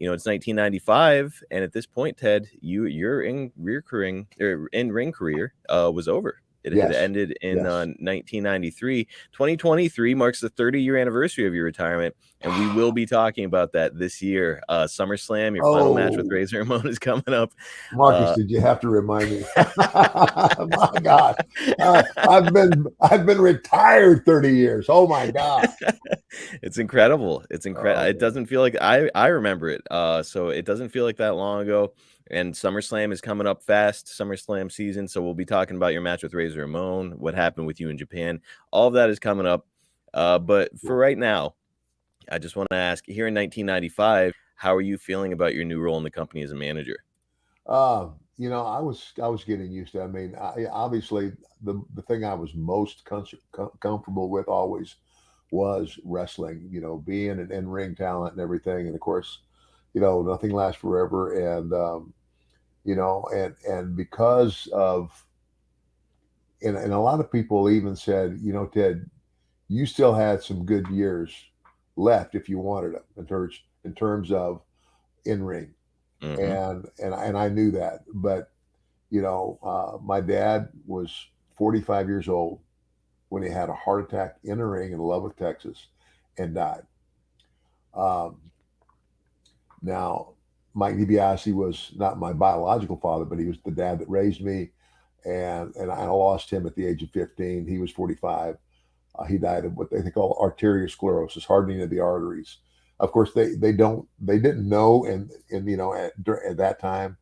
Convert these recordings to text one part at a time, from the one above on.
it's 1995, and at this point, Ted, your in ring career was over. It had Yes. ended in Yes. 1993. 2023 marks the 30-year anniversary of your retirement, and we will be talking about that this year. SummerSlam, your final match with Oh, Razor Ramon is coming up. Marcus, did you have to remind me? My God, I've been retired 30 years. Oh my God. It's incredible. It's incredible. Oh, It doesn't feel like I remember it. So it doesn't feel like that long ago. And SummerSlam is coming up fast, SummerSlam season. So we'll be talking about your match with Razor Ramon, what happened with you in Japan. All of that is coming up. But for right now, I just want to ask, here in 1995, how are you feeling about your new role in the company as a manager? I was getting used to. I mean, obviously the thing I was most comfortable with always was wrestling. Being an in-ring talent and everything, and of course, nothing lasts forever, and and because of and a lot of people even said, Ted, you still had some good years left if you wanted them in terms of in ring, Mm-hmm. and I knew that, but my dad was 45 years old when he had a heart attack in a ring in Lubbock, Texas, and died. Um, Now, Mike DiBiase was not my biological father, but he was the dad that raised me, and I lost him at the age of 15. He was 45. He died of what they call arteriosclerosis, hardening of the arteries. Of course, they didn't know, and at that time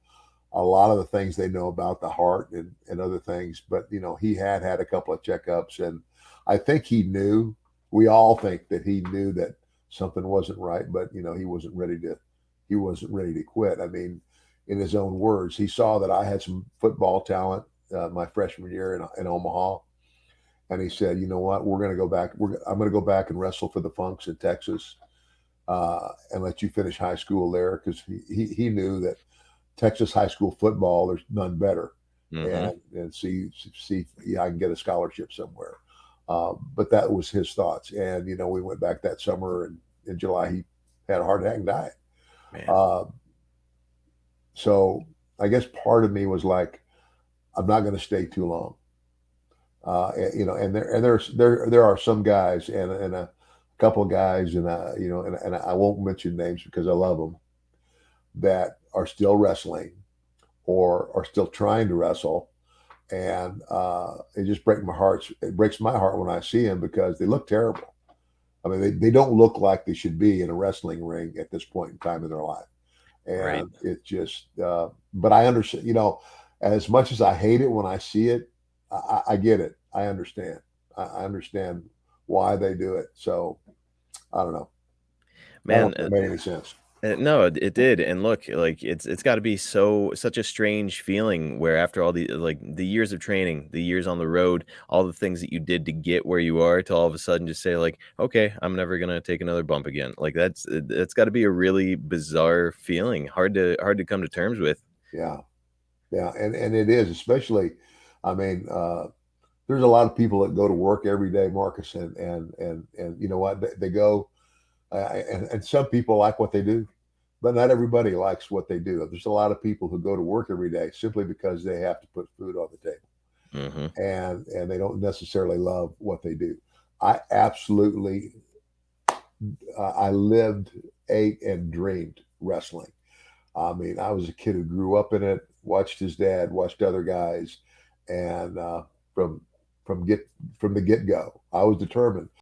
a lot of the things they know about the heart and other things, but he had a couple of checkups, and I think he knew. We all think that he knew that something wasn't right, but he wasn't ready to quit. I mean, in his own words, he saw that I had some football talent my freshman year in Omaha, and he said, "You know what? We're going to go back. I'm going to go back and wrestle for the Funks in Texas, and let you finish high school there," because he knew that Texas high school football, there's none better, Mm-hmm. and see, yeah, I can get a scholarship somewhere. But that was his thoughts, and we went back that summer, and in July he had a heart attack and died. Man. Uh, so I guess part of me was like, I'm not going to stay too long. And there are some guys, and a couple of guys, and I won't mention names because I love them, that are still wrestling or are still trying to wrestle, and it just breaks my heart. It breaks my heart when I see them because they look terrible. I mean, they don't look like they should be in a wrestling ring at this point in time in their life, Right. and it just. But I understand. As much as I hate it when I see it, I get it. I understand. I understand why they do it. So I don't know. I don't know Man, if that made any sense. no, it did. And look, like it's got to be such a strange feeling where after all the years of training, the years on the road, all the things that you did to get where you are, to all of a sudden just say like, okay, I'm never gonna take another bump again. Like that's got to be a really bizarre feeling, hard to come to terms with. Yeah, yeah, and it is, especially. I mean, there's a lot of people that go to work every day, Marcus, and you know what? They go, and some people like what they do, but not everybody likes what they do. There's a lot of people who go to work every day simply because they have to put food on the table, Hmm. and they don't necessarily love what they do. I absolutely, I lived, ate, and dreamed wrestling. I mean, I was a kid who grew up in it, watched his dad, watched other guys, and from from get from the get go, I was determined.